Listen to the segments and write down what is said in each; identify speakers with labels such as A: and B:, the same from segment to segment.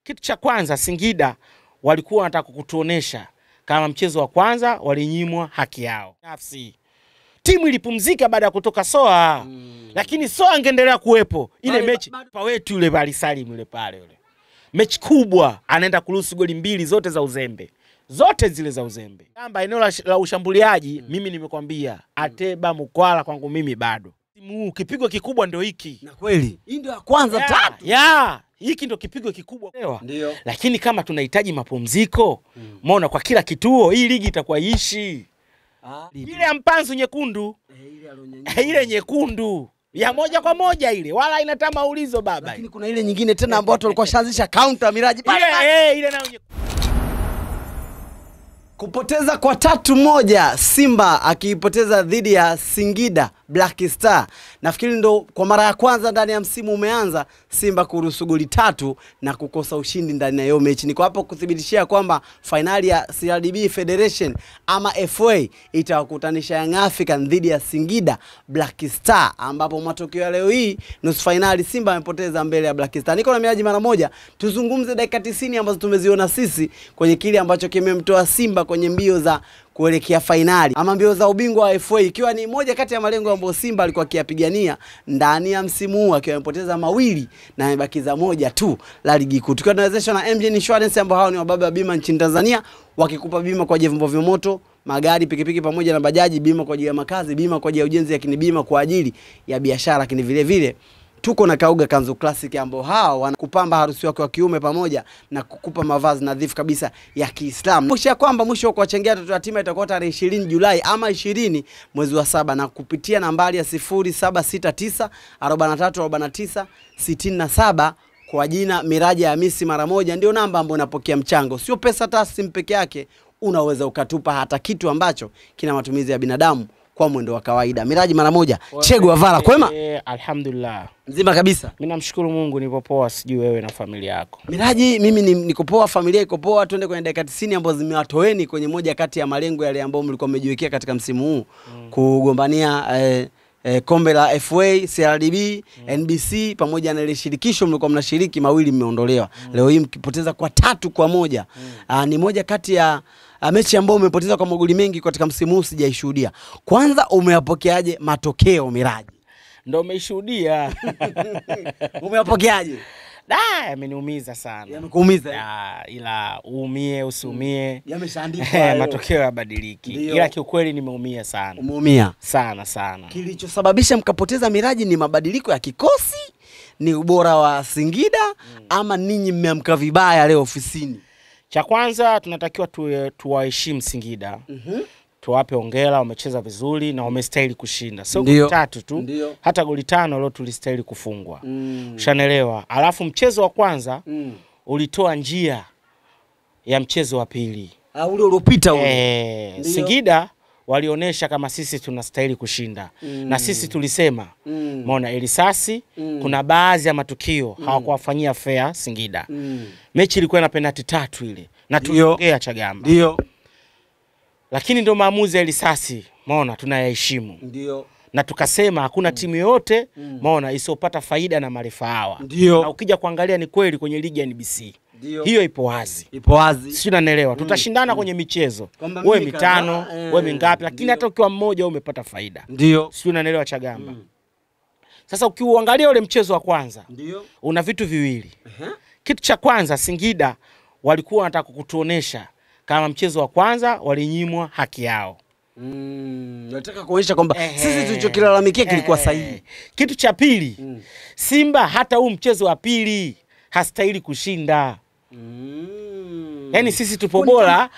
A: Kitu cha kwanza Singida walikuwa wanataka kutuonesha kama mchezo wa kwanza walinyimwa haki yao. Nafsi. Timu ilipumzika baada ya kutoka Soa. Lakini Soa angeendelea kuwepo. Ile mechi pa wetu yule bali Salim yule pale yule. Mechi kubwa anaenda kuruhusu goli 2 zote za uzembe. Zote zile za uzembe. Kamba eneo la ushambuliaji mimi nimekwambia Ateba Mkwala kwangu mimi bado. Timu kipigo kikubwa ndio hiki.
B: Na kweli. Hii ndio ya kwanza tatu.
A: Hiki ndio kipigo kikubwa.
B: Ndio.
A: Lakini kama tunahitaji mapumziko, umeona kwa kila kituo hii ligi itakuwa ishi. Ile ya Mpanzu nyekundu. Ile nyekundu. Ya moja kwa moja ile. Wala inata maulizo baba.
B: Lakini kuna ile nyingine tena ambayo watu walikuwa shaanzisha counter Miraji.
A: Ile nayo
B: kupoteza kwa 3-1 Simba akiipoteza dhidi ya Singida Black Star. Nafikiri ndo kwa mara ya kwanza ndani ya msimu umeanza Simba kuruhusu goli 3 na kukosa ushindi ndani ya hiyo mechi. Niko hapo kuthibitishia kwamba finali ya CRDB Federation ama FA itawakutanisha Young African dhidi ya Singida Black Star, ambapo matokeo ya leo hii nusu finali Simba amepoteza mbele ya Black Star. Niko na Miraji mara moja tuzungumze dakika 90 ambazo tumeziona sisi kwenye kile ambacho kimemtoa Simba kwenye mbio za kuelekea finali ama mbio za ubingwa wa FA, ikiwa ni moja kati ya malengo ambayo Simba alikuwa akiyapigania ndani ya msimu huu, akiwa amepoteza 2 na amebakiza 1 tu la ligi kuu. Tukiwa tunawezeshwa na MJ Insurance ambao hao ni wababa wa bima nchini Tanzania, wakikupa bima kwa ajili ya vyombo vya moto, magari, pikipiki pamoja na bajaji, bima kwa ajili ya makazi, bima kwa ajili ya ujenzi, lakini bima kwa ajili ya biashara. Lakini vile vile tuko na Kauga Kanzu Classic ambao hao wanakupamba harusi yako wa kiume pamoja na kukupa mavazi nadhifu kabisa ya Kiislamu. Mwisho kwamba mwisho kwa kuchangia watoto yatima itakuwa tarehe 20 Julai ama 20 mwezi wa 7, na kupitia nambari ya 0769 43 49 67 kwa jina Miraji Hamisi mara moja ndio namba ambayo unapokea mchango. Sio pesa taslim peke yake, unaweza ukatupa hata kitu ambacho kina matumizi ya binadamu kwa mwendo wa kawaida. Miraji mara moja. Che Guevara kwema?
A: Alhamdulillah.
B: Mzima kabisa.
A: Mimi namshukuru Mungu nipo poa, sijui wewe na familia yako.
B: Miraji mimi niko poa, familia iko poa. Twende kwenye dakika 90 ambazo zimewatoeni kwenye moja kati ya malengo yale ambayo mlikuwa mmejiwekea katika msimu huu kugombania kombe la FA, CRDB, NBC pamoja na ile shirikisho mlikuwa mnashiriki, 2 mmeondolewa. Leo hii mkipoteza kwa 3-1. Ni moja kati ya mechi ambayo umepoteza kwa magoli mengi katika msimu huu sijaishuhudia. Kwanza umeyapokeaje matokeo Miraji?
A: Ndio umeishuhudia.
B: Umeyapokeaje?
A: Yameniumiza sana.
B: Yamekuumiza?
A: Ila uumie usiumie.
B: Yameshaandikwa
A: matokeo yabadiliki. Ila kiukweli nimeumia sana.
B: Umeumia?
A: Sana.
B: Kilichosababisha mkapoteza Miraji ni mabadiliko ya kikosi, ni ubora wa Singida ama ninyi mmeamka vibaya leo ofisini?
A: Cha kwanza tunatakiwa tuwaheshimu Singida. Tuwape hongera, wamecheza vizuri na wamestahili kushinda. Sio goli 3 tu. Hata goli 5 leo tulistahili kufungwa. Ushanelewa. Alafu mchezo wa kwanza ulitoa njia ya mchezo wa pili.
B: Ule uliopita ule.
A: Singida walionesha kama sisi tunastahili kushinda. Na sisi tulisema, umeona Elisasi kuna baadhi ya matukio hawakuwafanyia fair Singida. Mechi ilikuwa na penalty 3 ile. Na tuliongea Chagamba.
B: Ndio.
A: Lakini ndio maamuzi ya Elisasi, umeona tunayaheshimu.
B: Ndio.
A: Na tukasema hakuna timu yote, umeona isiyopata faida na marefa hawa. Na ukija kuangalia ni kweli kwenye ligi ya NBC. Hiyo ipo wazi. Sio unanielewa. Tutashindana kwenye michezo. Wewe mitano, wewe mingapi, lakini hata ukiwa mmoja umepata faida. Sio unanielewa Chagamba. Sasa ukiuangalia ule mchezo wa kwanza, una vitu viwili. Kitu cha kwanza Singida walikuwa wanataka kutuonesha kama mchezo wa kwanza walinyimwa haki yao.
B: Nataka kuonyesha kwamba sisi tulichokilalamikia kilikuwa sahihi.
A: Kitu cha pili, Simba hata huu mchezo wa pili hastahili kushinda. Yaani sisi tupo bora.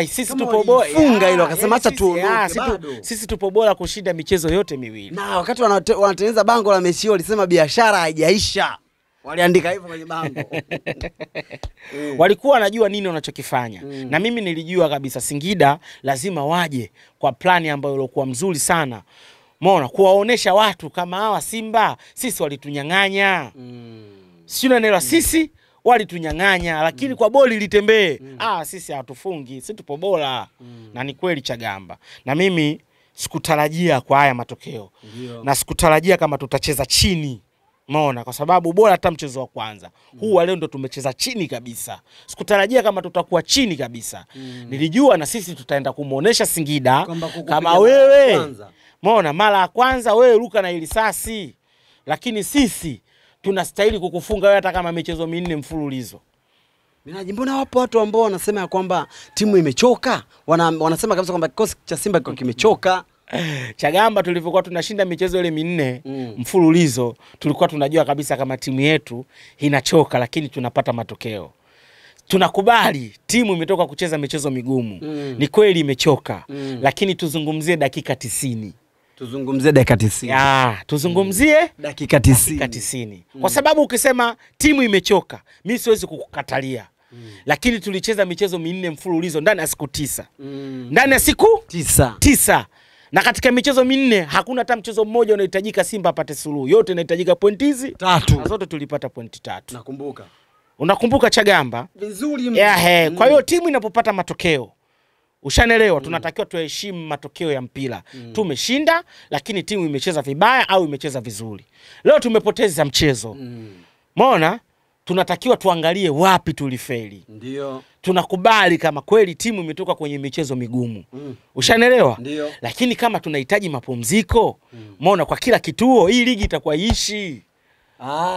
A: Sisi tupo bora.
B: Funga hilo akasema acha tuondoke bado.
A: Sisi tupo bora kushinda michezo yote miwili.
B: Na wakati wanatengeneza bango la mechi walisema biashara haijaisha. Waliandika hivyo kwenye bango.
A: Walikuwa wanajua nini wanachokifanya. Na mimi nilijua kabisa Singida lazima waje kwa plani ambayo ilikuwa mzuri sana. Umeona kuwaonesha watu kama hawa Simba sisi walitunyang'anya. Sio unanielewa, sisi walitunyang'anya lakini kwa boli litembee. Sisi hatufungi, sisi tupo bora. Na ni kweli Chagamba. Na mimi sikutarajia kwa haya matokeo. Na sikutarajia kama tutacheza chini Umeona, kwa sababu bora hata mchezo wa kwanza. Huu wa leo ndo tumecheza chini kabisa. Sikutarajia kama tutakuwa chini kabisa. Nilijua na sisi tutaenda kumuonesha Singida kama wewe. Umeona, mara ya kwanza wewe ruka na ilisasi. Lakini sisi tunastahili kukufunga wewe hata kama michezo 4 mfululizo.
B: Miraji, mbona wapo watu ambao wanasema ya kwamba timu imechoka? Wanasema kabisa kwamba kikosi cha Simba kimechoka.
A: Chagamba tulivyokuwa tunashinda michezo ile 4 mfululizo, tulikuwa tunajua kabisa kama timu yetu inachoka, lakini tunapata matokeo. Tunakubali timu imetoka kucheza michezo migumu. Ni kweli imechoka, lakini tuzungumzie dakika 90.
B: Tuzungumzie dakika 90.
A: Tuzungumzie
B: dakika
A: 90. Kwa sababu ukisema timu imechoka, mimi siwezi kukukatalia. Lakini tulicheza michezo 4 mfululizo ndani ya siku 9. Ndani ya siku 9. Na katika michezo 4 hakuna hata mchezo mmoja unahitajika Simba apate suluhu. Yote inahitajika pointi hizi 3. Na zote tulipata pointi 3.
B: Nakumbuka.
A: Unakumbuka Chagamba?
B: Vizuri.
A: Kwa hiyo timu inapopata matokeo, ushanelewa, tunatakiwa tuheshimu matokeo ya mpira. Tumeshinda, lakini timu imecheza vibaya au imecheza vizuri. Leo tumepoteza mchezo. Umeona? Tunatakiwa tuangalie wapi tulifeli.
B: Ndio.
A: Tunakubali kama kweli timu imetoka kwenye michezo migumu. Ushanelewa?
B: Ndio.
A: Lakini kama tunahitaji mapumziko, umeona, kwa kila kituo hii ligi itakuwa ishi.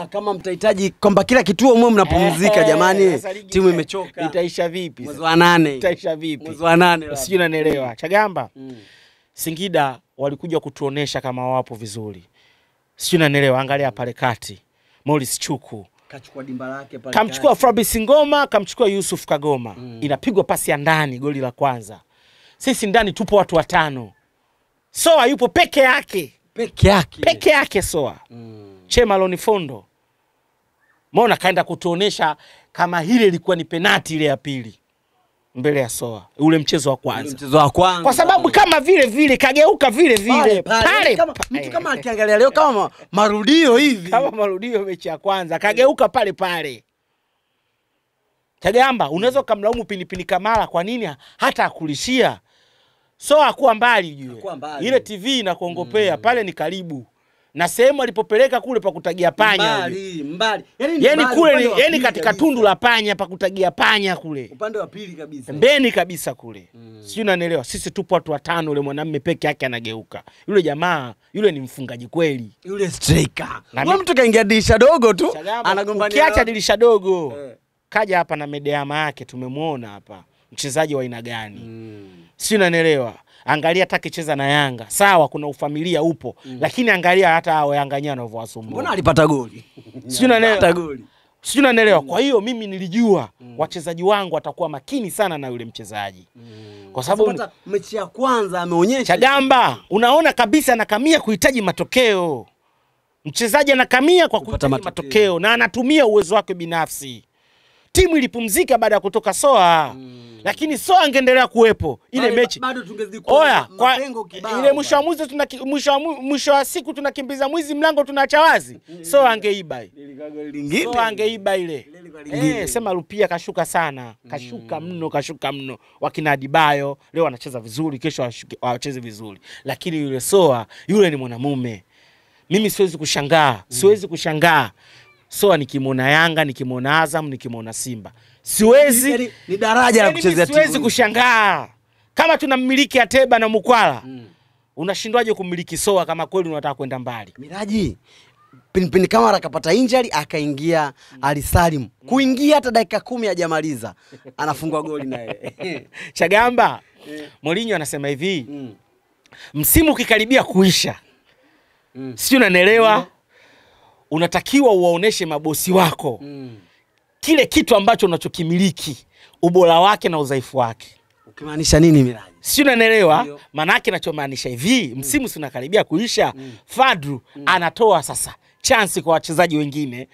B: Kama mtahitaji kwamba kila kituo mwe mnapumzika, jamani, timu imechoka.
A: Itaisha vipi?
B: Mwezi wa 8.
A: Itaisha vipi?
B: Mwezi wa 8.
A: Sijui unanielewa. Chagamba. Singida walikuja kutuonesha kama wapo vizuri. Sijui unanielewa, angalia pale kati. Morris Chuku
B: kachukua dimba lake pale.
A: Kamchukua Fabrice Ngoma, kamchukua Yusuf Kagoma. Inapigwa pasi ya ndani, goli la kwanza. Sisi ndani tupo watu 5. Soa yupo peke yake. Peke yake Soa. Chema Lonifondo. Mbona kaenda kutuonesha kama hile ilikuwa ni penalti ile ya pili mbele ya Soa, ule mchezo wa kwanza. Kwa sababu kama vile kageuka vile pale.
B: Mtu kama akiangalia leo kama marudio hivi.
A: Kama marudio mechi ya kwanza, kageuka pale. Chagamba, unaweza kumlaumu Pinipini Kamara kwa nini hata akulishia. Soa kuwa mbali ujue. Ile TV inakuongopea pale ni karibu. Na sehemu alipopeleka kule pa kutagia panya.
B: Mbali.
A: Yani katika tundu la panya pa kutagia panya kule.
B: Upande wa pili kabisa.
A: Mbeni kabisa kule. Sio unanielewa? Sisi tupo watu 5, ule mwanamume peke yake anageuka. Yule jamaa, yule ni mfungaji kweli.
B: Yule striker. Wewe mtu kaingia dirisha dogo tu, anagombania.
A: Ukiacha dirisha dogo. Kaja hapa na medeama yake, tumemuona hapa. Mchezaji wa aina gani? Sio unanielewa? Angalia hata kicheza na Yanga. Sawa, kuna ufamilia upo. Lakini angalia hata hao Yanganya wanavyowasumbua.
B: Mbona alipata goli?
A: Sio unanielewa? Kwa hiyo mimi nilijua wachezaji wangu watakuwa makini sana na yule mchezaji. Kwa sababu
B: mechi ya kwanza ameonyesha.
A: Chagamba, unaona kabisa anakamia kuhitaji matokeo. Mchezaji anakamia kwa kuhitaji matokeo na anatumia uwezo wake binafsi. Timu ilipumzika baada ya kutoka Soa. Lakini Soa angeendelea kuwepo ile mechi.
B: Bado tungezikuwa mapengo kibao.
A: Ile mwisho wa siku tunakimbiza mwizi mlango tunaacha wazi. Soa angeiba. Soa angeiba ile. Sema Rupia kashuka sana. Kashuka mno. Wakina Adibayo leo wanacheza vizuri, kesho wacheze vizuri. Lakini yule Soa, yule ni mwanamume. Mimi siwezi kushangaa. Soa nikimwona Yanga, nikimwona Azam, nikimwona Simba. Siwezi
B: ni daraja la kuchezea timu.
A: Siwezi kushangaa. Kama tunamiliki Ateba na Mukwala, unashindwaje kumiliki Soa kama kweli unataka kwenda mbali?
B: Miraji, Pinipini Kamara akapata injury, akaingia Ali Salim. Kuingia hata dakika 10 hajamaliza, anafungwa goli na yeye.
A: Chagamba, Mourinho anasema hivi, msimu ukikaribia kuisha, sio unanielewa? Unatakiwa uwaoneshe mabosi wako kile kitu ambacho unachokimiliki, ubora wake na udhaifu wake.
B: Ukimaanisha nini Miraji?
A: Sio unanielewa? Maana yake ninachomaanisha hivi, msimu unakaribia kuisha, Fadru anatoa sasa chance kwa wachezaji wengine.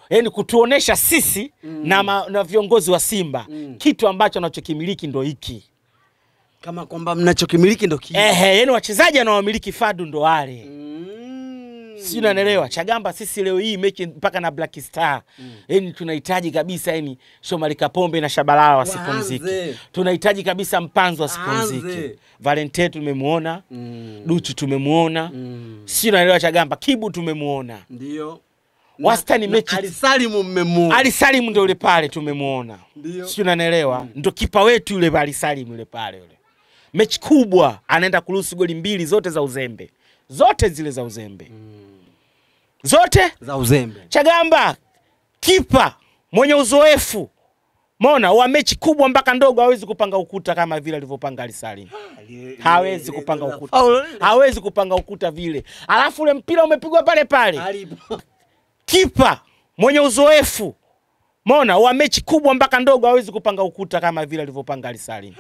A: Yaani kutuonesha sisi na viongozi wa Simba kitu ambacho anachokimiliki ndo hiki.
B: Kama kwamba mnachokimiliki ndo kile.
A: Yaani wachezaji anaowamiliki Fadru ndo wale. Sio unanielewa? Chagamba, sisi leo hii mechi mpaka na Black Star. Yaani tunahitaji kabisa Shomari Kapombe na Shabalala wasipumzike. Tunahitaji kabisa Mpanzo wasipumzike. Valente tumemwona, Duchu tumemwona. Sio unanielewa Chagamba? Kibu tumemwona.
B: Ndio.
A: Wastani mechi
B: Alisalimu mmemuona.
A: Alisalimu ndio yule pale tumemuona. Sio unanielewa? Ndio kipa wetu yule Alisalimu yule pale yule. Mechi kubwa anaenda kuruhusu goli 2 zote za uzembe. Zote zile za uzembe. Zote
B: za uzembe.
A: Chagamba kipa mwenye uzoefu. Umeona wa mechi kubwa mpaka ndogo hawezi kupanga ukuta kama vile alivyopanga Alisalimu. Hawezi kupanga ukuta. Hawezi kupanga ukuta vile. Alafu ule mpira umepigwa pale pale. Kipa mwenye uzoefu. Umeona wa mechi kubwa mpaka ndogo hawezi kupanga ukuta kama vile alivyopanga Alisalimu.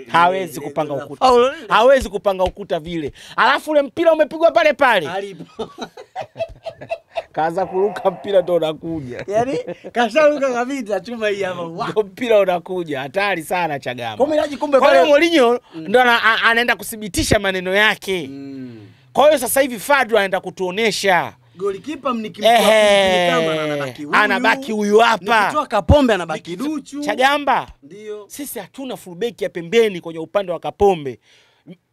A: Hawezi kupanga ukuta. Hawezi kupanga ukuta vile. Alafu ule mpira umepigwa pale pale. Kaanza kuruka mpira ndo unakuja.
B: Yaani kasharuka kabisa chuma hii hapa.
A: Ndio mpira unakuja. Hatari sana Chagamba.
B: Kwa Miraji kumbe
A: pale. Kwa hiyo Mourinho ndo anaenda kudhibitisha maneno yake. Kwa hiyo sasa hivi Fadlu anaenda kutuonesha
B: golikipa mnikimtoa kama anabaki huyu.
A: Anabaki huyu hapa.
B: Nikitoa Kapombe anabaki Duchu.
A: Chagamba.
B: Ndio.
A: Sisi hatuna fullback ya pembeni kwenye upande wa Kapombe.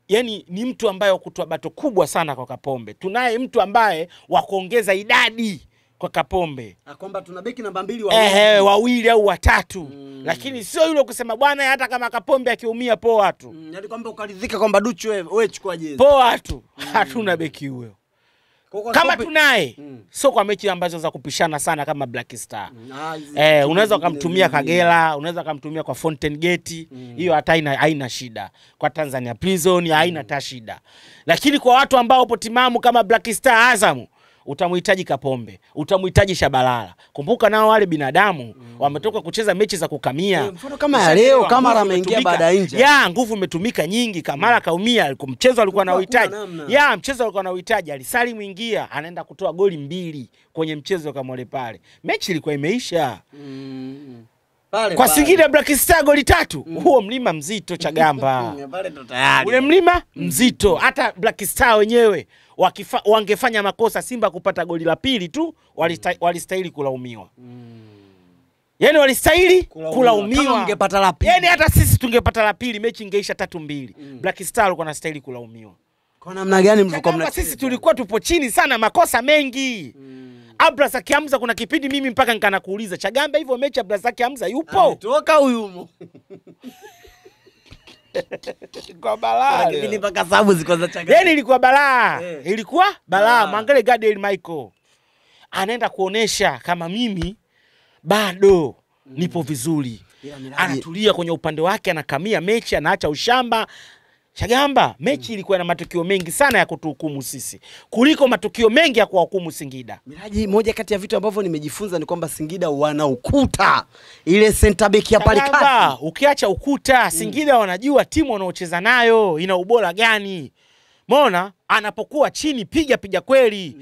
A: Yaani ni mtu ambaye kutoa bato kubwa sana kwa Kapombe. Tunaye mtu ambaye wa kuongeza idadi kwa Kapombe.
B: Kwamba tuna beki namba 2
A: wawili au watatu. Lakini sio yule kusema bwana hata kama Kapombe akiumia poa tu.
B: Yaani kwamba ukaridhika kwamba Duchu wewe chukua jezi.
A: Poa tu. Hatuna beki huyo. Kama tunaye sio kwa mechi ambazo za kupishana sana kama Black Star. Unaweza kumtumia Kagera, unaweza kumtumia kwa Fountain Gate, hiyo hata haina shida. Kwa Tanzania Prison haina ta shida. Lakini kwa watu ambao wapo timamu kama Black Star Azam, utamhitaji Kapombe, utamhitaji Shabalala. Kumbuka nao wale binadamu wametoka kucheza mechi za kukamia.
B: Mfano kama ya leo Kamara ameingia baada nje.
A: Nguvu imetumika nyingi. Kamara kaumia, mchezo alikuwa na uhitaji. Mchezo alikuwa na uhitaji. Alisalimu ingia, anaenda kutoa goli 2 kwenye mchezo kama ule pale. Mechi ilikuwa imeisha. Kwa Singida Black Star goli 3. Huo mlima mzito Chagamba.
B: Pale ndo tayari.
A: Ule mlima mzito. Hata Black Star wenyewe wangefanya makosa Simba kupata goli la pili tu walistahili kulaumiwa. Yaani walistahili kulaumiwa.
B: Kama ungepata la pili.
A: Yaani hata sisi tungepata la pili mechi ingeisha 3-2. Black Star walikuwa wanastahili kulaumiwa.
B: Kwa namna gani mlikuwa mnacheza?
A: Sisi tulikuwa tupo chini sana, makosa mengi. Abrazak Hamza kuna kipindi mimi mpaka nikana kuuliza Chagamba hivyo mechi Abrazak Hamza yupo?
B: Toka huyu.
A: Kwa balaa.
B: Kipindi mpaka sababu ziko za Chagamba.
A: Yaani ilikuwa balaa. Ilikuwa balaa. Mwangalie Gadiel Michael. Anaenda kuonesha kama mimi bado nipo vizuri. Anatulia kwenye upande wake, anakamia mechi, anaacha ushamba. Chagamba, mechi ilikuwa na matukio mengi sana ya kutuhukumu sisi kuliko matukio mengi ya kuwahukumu Singida.
B: Miraji, moja kati ya vitu ambavyo nimejifunza ni kwamba Singida wana ukuta. Ile center back ya pale kati.
A: Ukiacha ukuta, Singida wanajua timu wanaocheza nayo ina ubora gani. Umeona? Anapokuwa chini piga kweli.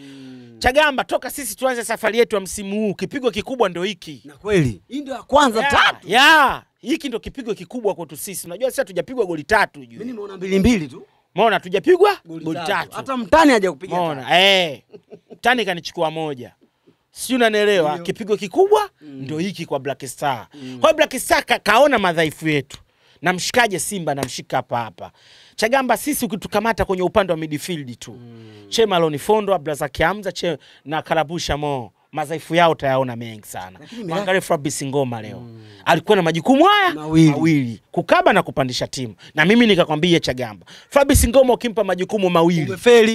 A: Chagamba, toka sisi tuanze safari yetu ya msimu huu, kipigo kikubwa ndio hiki.
B: Na kweli. Hii ndio ya kwanza
A: 3. Hiki ndio kipigo kikubwa kwetu sisi. Unajua sisi hatujapigwa goli 3 juu.
B: Mimi nimeona 2-2 tu.
A: Umeona hatujapigwa goli 3.
B: Hata mtani haja kupiga.
A: Umeona? Mtani kanichukua 1. Si unanielewa? Kipigo kikubwa ndio hiki kwa Black Star. Kwa Black Star kaona madhaifu yetu. Namshikaje Simba namshika hapa. Chagamba, sisi ukitukamata kwenye upande wa midfield tu. Chema Loni Fondo, Abrazak Hamza, na Karabusha Mo. Madhaifu yao tayaona mengi sana. Mwangalie Fabrice Ngoma leo. Alikuwa na majukumu haya mawili. Kukaba na kupandisha timu. Na mimi nikakwambia Chagamba, Fabrice Ngoma ukimpa majukumu mawili,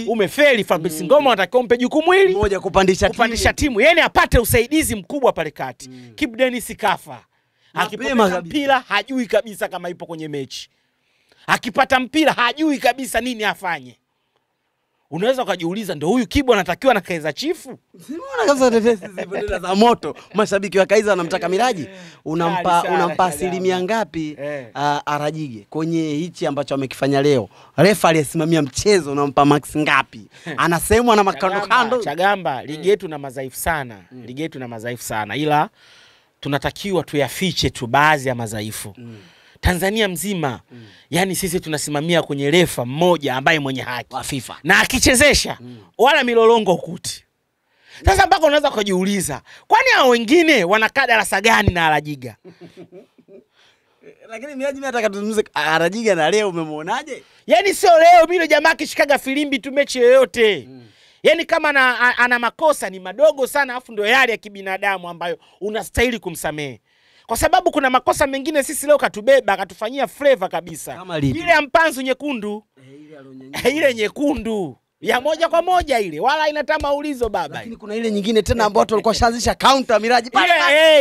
A: umefeli. Fabrice Ngoma anatakiwa umpe jukumu hili
B: moja, kupandisha
A: timu. Yaani apate usaidizi mkubwa pale kati. Kip Dennis kafa. Akipata mpira hajui kabisa kama ipo kwenye mechi. Akipata mpira hajui kabisa nini afanye. Unaweza ukajiuliza ndio huyu Kibu anatakiwa na Kaizer Chiefs?
B: Unaona kabisa tetesi zipo za moto. Mashabiki wa Kaizer wanamtaka Miraji. Unampa asilimia ngapi Arajige kwenye hichi ambacho amekifanya leo? Refa aliyesimamia mchezo unampa max ngapi? Anasemwa na makando.
A: Chagamba, ligi yetu na madhaifu sana. Ligi yetu na madhaifu sana. Ila tunatakiwa tuyafiche tu baadhi ya madhaifu. Tanzania mzima, yani sisi tunasimamia kwenye refa mmoja ambaye mwenye haki
B: wa FIFA.
A: Na akichezesha wala milolongo ukuti. Sasa mpaka unaweza kujiuliza, kwani hao wengine wanakaa darasa gani na Arajiga?
B: Lakini Miraji, mimi nataka tuzungumze Arajiga na leo umemwonaje?
A: Yaani sio leo, mimi jamaa kishikaga filimbi tu mechi yoyote. Yani kama ana makosa ni madogo sana, afu ndio yale ya kibinadamu ambayo unastahili kumsamehe. Kwa sababu kuna makosa mengine sisi leo katubeba, katufanyia flavor kabisa. Ile ya Mpanzu nyekundu. Ile nyekundu. Ya moja kwa moja ile. Wala inata maulizo baba.
B: Lakini kuna ile nyingine tena ambayo watu walikuwa shaanzisha counter Miraji.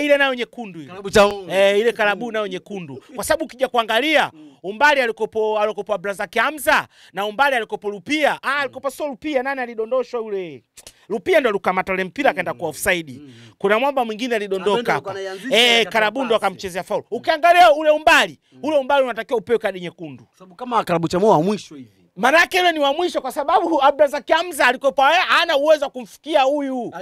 A: Ile nayo nyekundu ile. Ile kalabu nayo nyekundu. Kwa sababu ukija kuangalia umbali alikopo Brother Hamza na umbali alikopo Lupia. Alikopo so Lupia nani alidondoshwa ule? Lupia ndo alikamata ile mpira akaenda kwa offside. Kuna mwamba mwingine alidondoka hapa. Kalabu ndo akamchezea foul. Ukiangalia ule umbali unatakiwa upewe kadi nyekundu.
B: Sababu kama Kalabu cha wa mwisho hivi.
A: Manake ile ni wa mwisho kwa sababu Brother Hamza alikopa hana uwezo kumfikia huyu.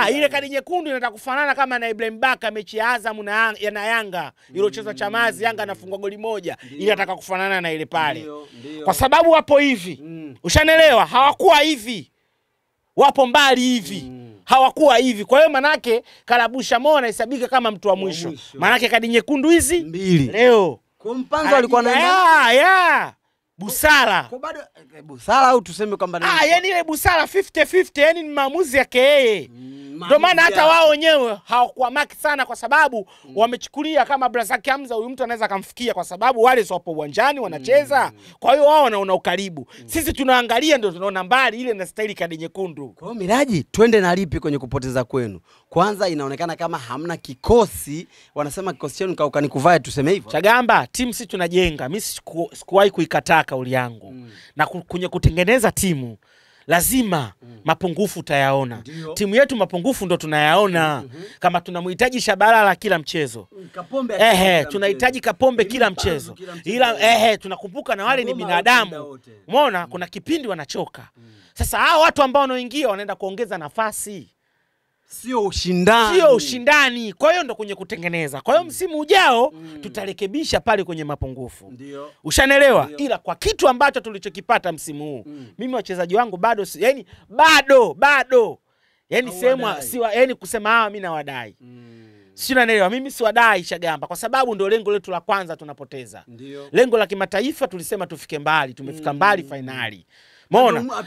A: Ile kadi nyekundu inataka kufanana kama na Ibrahim Baka mechi ya Azam na Yanga. Ile cheza Chamazi Yanga anafungwa goli moja. Ile inataka kufanana na ile pale. Kwa sababu wapo hivi. Ushanelewa? Hawakuwa hivi. Wapo mbali hivi. Hawakuwa hivi. Kwa hiyo manake Karabusha Mo anahesabika kama mtu wa mwisho. Manake kadi nyekundu hizi
B: 2
A: leo.
B: Kwa Mpanzu alikuwa anaenda
A: busara.
B: Kwa bado busara au tuseme kwamba
A: yani ile busara 50-50, yani ni maamuzi yake yeye. Ndio maana hata wao wenyewe hawakuwa maki sana kwa sababu wamechukulia kama Brother Hamza huyu mtu anaweza kumfikia kwa sababu wale sio hapo uwanjani wanacheza. Kwa hiyo wao wanaona ukaribu. Sisi tunaangalia ndio tunaona mbali ile inastahili kadi nyekundu.
B: Kwa hiyo Miraji, twende na lipi kwenye kupoteza kwenu? Kwanza inaonekana kama hamna kikosi, wanasema kikosi chenu kaukanikuvae tuseme hivyo.
A: Chagamba, timu sisi tunajenga. Mimi sikuwahi kuikataa kauli yangu. Na kwenye kutengeneza timu lazima mapungufu utayaona. Timu yetu mapungufu ndo tunayaona. Kama tunamhitaji Shabalala kila mchezo.
B: Kapombe
A: tunahitaji Kapombe kila mchezo. Ila tunakumbuka na wale ni binadamu. Umeona kuna kipindi wanachoka. Sasa hao watu ambao wanaoingia wanaenda kuongeza nafasi.
B: Sio ushindani.
A: Kwa hiyo ndo kwenye kutengeneza. Kwa hiyo msimu ujao tutarekebisha pale kwenye mapungufu. Ushanelewa? Ila kwa kitu ambacho tulichokipata msimu huu, mimi wachezaji wangu bado yani bado. Yani yani kusema mimi nawadai. Si unanielewa? Mimi si wadai Chagamba kwa sababu ndio lengo letu la kwanza tunapoteza. Lengo la kimataifa tulisema tufike mbali, tumefika mbali finali. Umeona?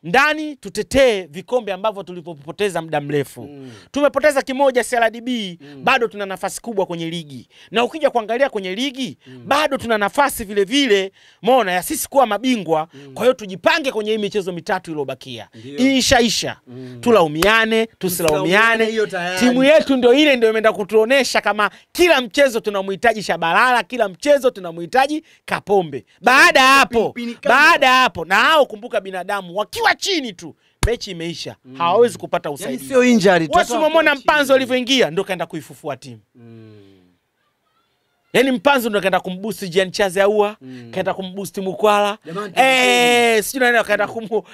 A: Ndani tutetee vikombe ambavyo tulipopoteza muda mrefu. Tumepoteza kimoja CRDB, bado tuna nafasi kubwa kwenye ligi. Na ukija kuangalia kwenye ligi, bado tuna nafasi vile vile, umeona, ya sisi kuwa mabingwa. Kwa hiyo tujipange kwenye hii michezo mitatu iliyobakia. Isha. Tulaumiane, tusilaumiane. Timu yetu ndio ile ndio imeenda kutuonesha kama kila mchezo tunamhitaji Shabalala, kila mchezo tunamhitaji Kapombe. Baada hapo na hao kumbuka binadamu wakiwa chini tu mechi imeisha. Hawawezi kupata usaidizi.
B: Yani sio injury tu.
A: Wasimwona Mpanzu alivyoingia ndio kaenda kuifufua timu. Yani Mpanzu ndio kaenda kumboost Jean Chaze Aua, kaenda kumboost Mukwala. Sio nani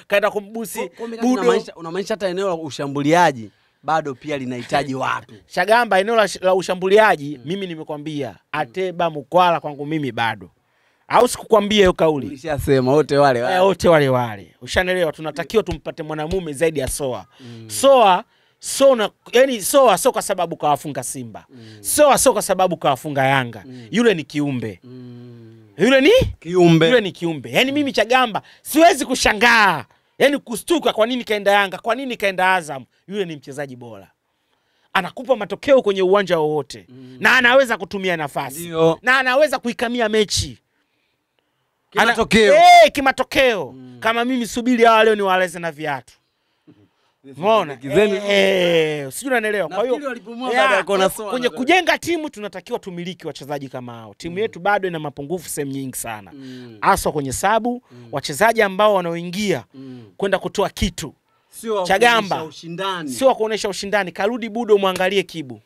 A: kaenda kumboost Budo.
B: Unamaanisha hata eneo la ushambuliaji bado pia linahitaji watu.
A: Chagamba eneo la ushambuliaji mimi nimekwambia Ateba Mukwala kwangu mimi bado. Au sikukwambia hiyo kauli?
B: Ulishasema wote wale.
A: Wote wale. Ushanelewa, tunatakiwa tumpate mwanamume zaidi ya Soa. Yani Soa sio kwa sababu kawafunga Simba. Soa sio kwa sababu kawafunga Yanga. Yule ni kiumbe. Yule ni kiumbe. Yani mimi Chagamba siwezi kushangaa. Yani kustuka kwa nini kaenda Yanga, kwa nini kaenda Azam. Yule ni mchezaji bora. Anakupa matokeo kwenye uwanja wowote. Na anaweza kutumia nafasi. Na anaweza kuikamia mechi. Kimatokeo. Kama mimi subiri hawa leo ni waleze na viatu. Umeona? Sijui unanielewa. Kwa hiyo kwenye kujenga timu tunatakiwa tumiliki wachezaji kama hao. Timu yetu bado ina mapungufu sehemu nyingi sana. Hasa kwenye sabu, wachezaji ambao wanaoingia kwenda kutoa kitu. Chagamba. Sio kuonesha ushindani. Karudi Budo muangalie Kibu.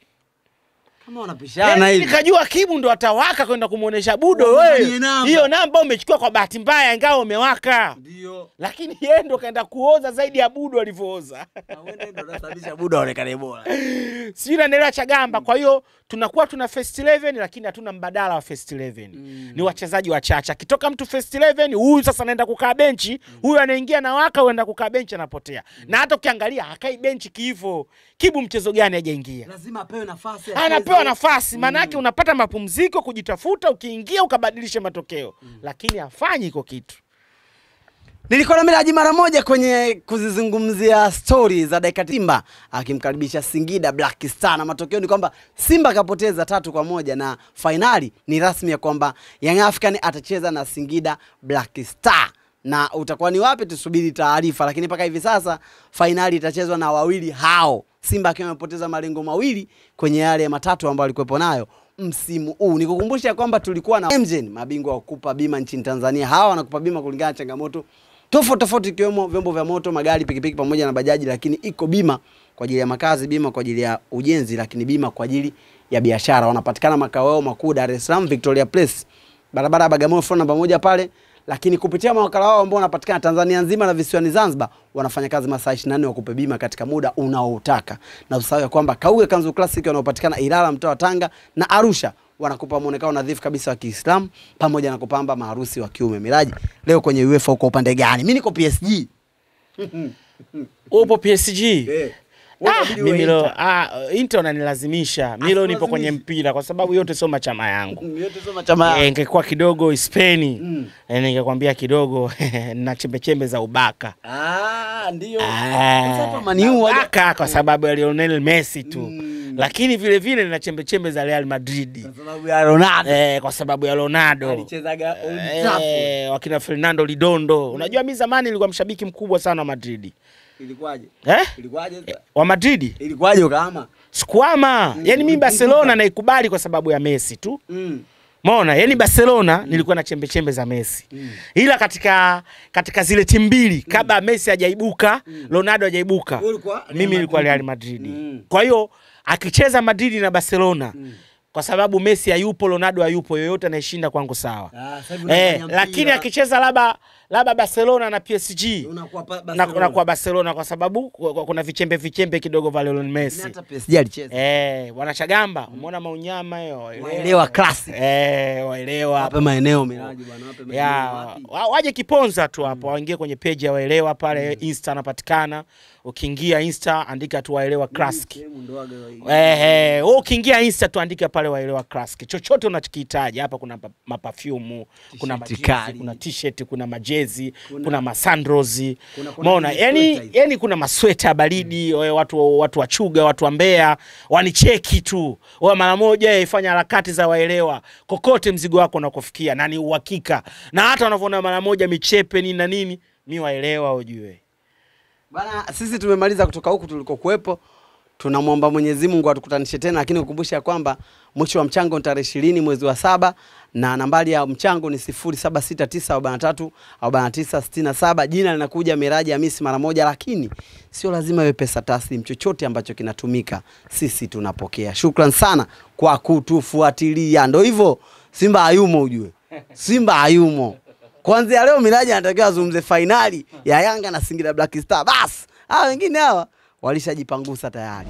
B: Kama wanapishana hivi.
A: Nikajua Kibu ndo atawaka kwenda kumuonesha Budo wewe. Hiyo namba umechukua kwa bahati mbaya ingawa umewaka.
B: Ndio.
A: Lakini yeye ndo kaenda kuoza zaidi ya Budo alivyooza.
B: Wewe ndo unasababisha Budo aonekane bora.
A: Sio unaendelea Chagamba. Kwa hiyo tunakuwa tuna first 11 lakini hatuna mbadala wa first 11. Ni wachezaji wachache. Kitoka mtu first 11 huyu sasa anaenda kukaa benchi, huyu anaingia na waka huenda kukaa benchi anapotea. Na hata ukiangalia hakai benchi kiivo. Kibu mchezo gani hajaingia?
B: Lazima apewe nafasi.
A: Anapewa nafasi, maana yake unapata mapumziko kujitafuta, ukiingia ukabadilisha matokeo. Lakini hafanyi iko kitu.
B: Nilikuwa na Miraji mara moja kwenye kuzizungumzia story za dakika Simba akimkaribisha Singida Black Star, na matokeo ni kwamba Simba kapoteza 3-1 na finali ni rasmi ya kwamba Young African atacheza na Singida Black Star. Na utakuwa ni wapi tusubiri taarifa, lakini mpaka hivi sasa finali itachezwa na wawili hao. Simba akiwa amepoteza malengo mawili kwenye yale matatu ambayo alikuwepo nayo msimu huu. Nikukumbusha kwamba tulikuwa na MGN, mabingwa wa kukupa bima nchini Tanzania. Hawa wanakupa bima kulingana na changamoto tofauti ikiwemo vyombo vya moto, magari, pikipiki pamoja na bajaji, lakini iko bima kwa ajili ya makazi, bima kwa ajili ya ujenzi, lakini bima kwa ajili ya biashara. Wanapatikana makao yao makuu Dar es Salaam, Victoria Place, barabara ya Bagamoyo, phone namba 1 pale. Lakini kupitia mawakala wao ambao wanapatikana Tanzania nzima na visiwani Zanzibar, wanafanya kazi masaa 24 wakupe bima katika muda unaoutaka. Na usahau kwamba Kauge Kanzu Classic wanaopatikana Ilala, mtaa wa Tanga na Arusha, wanakupa muonekano nadhifu kabisa wa Kiislamu pamoja na kupamba maharusi wa kiume. Miraji, leo kwenye UEFA uko upande gani? Mimi niko PSG.
A: Upo PSG? Mimi leo Inter wananilazimisha. Mimi leo nipo kwenye mpira kwa sababu yote sio machama yangu.
B: Yote sio machama yangu.
A: Ingekuwa kidogo Spain, ningekwambia kidogo na chembe za ubaka.
B: Ndio.
A: Sasa maniu kwa sababu ya Lionel Messi tu. Lakini vile vile nina chembe za Real Madrid.
B: Kwa sababu ya Ronaldo.
A: Kwa sababu ya Ronaldo.
B: Alichezaga Old Trafford.
A: Wakina Fernando Lidondo. Unajua mimi zamani nilikuwa mshabiki mkubwa sana wa Madrid.
B: Ilikuwaje? Ilikuwaje?
A: Wa Madrid?
B: Ilikuwaje ukaama?
A: Sikuama. Yaani mimi Barcelona naikubali kwa sababu ya Messi tu. Umeona? Yaani Barcelona nilikuwa na chembe za Messi. Ila katika zile timu mbili kabla Messi hajaibuka, Ronaldo hajaibuka, mimi nilikuwa Real Madrid. Kwa hiyo akicheza Madrid na Barcelona, kwa sababu Messi hayupo, Ronaldo hayupo, yoyote anayeshinda kwangu sawa. Lakini akicheza labda Barcelona na PSG, unakuwa Barcelona kwa sababu kuna vichembe kidogo vya Lionel Messi.
B: Hata PSG alicheza.
A: Wanachagamba, umeona maunyama hiyo.
B: Waelewa classic.
A: Waelewa.
B: Wape maeneo Miraji bwana, wape maeneo.
A: Waje Kiponza tu hapo, waingie kwenye page ya Waelewa pale Insta anapatikana. Ukiingia Insta andika tu Waelewa Classic. Ukiingia Insta tu andika pale Waelewa Classic. Chochote unachokihitaji hapa, kuna maperfume, kuna majezi, kuna t-shirt, kuna majezi, kuna masandrozi. Umeona? Yaani kuna masweta baridi, watu wa Chuga, watu wa Mbeya, wanicheki tu. Wewe mara moja ifanya harakati za Waelewa. Kokote mzigo wako unakofikia na ni uhakika. Na hata unavyoona mara moja michepe nini na nini, mimi Waelewa ujue.
B: Bana, sisi tumemaliza kutoka huku tulikokuepo. Tunamwomba Mwenyezi Mungu atukutanishe tena, lakini ukumbusha kwamba mwisho wa mchango ni tarehe 20 mwezi wa 7 na nambari ya mchango ni 0769434967. Jina linakuja Miraji Hamisi mara moja, lakini sio lazima iwe pesa taslim. Chochote ambacho kinatumika sisi tunapokea. Shukran sana kwa kutufuatilia. Ndio hivyo, Simba hayumo ujue. Simba hayumo. Kwanza leo Miraji anatakiwa azungumze finali ya Yanga na Singida Black Star. Bas, wengine hawa walishajipangusa tayari.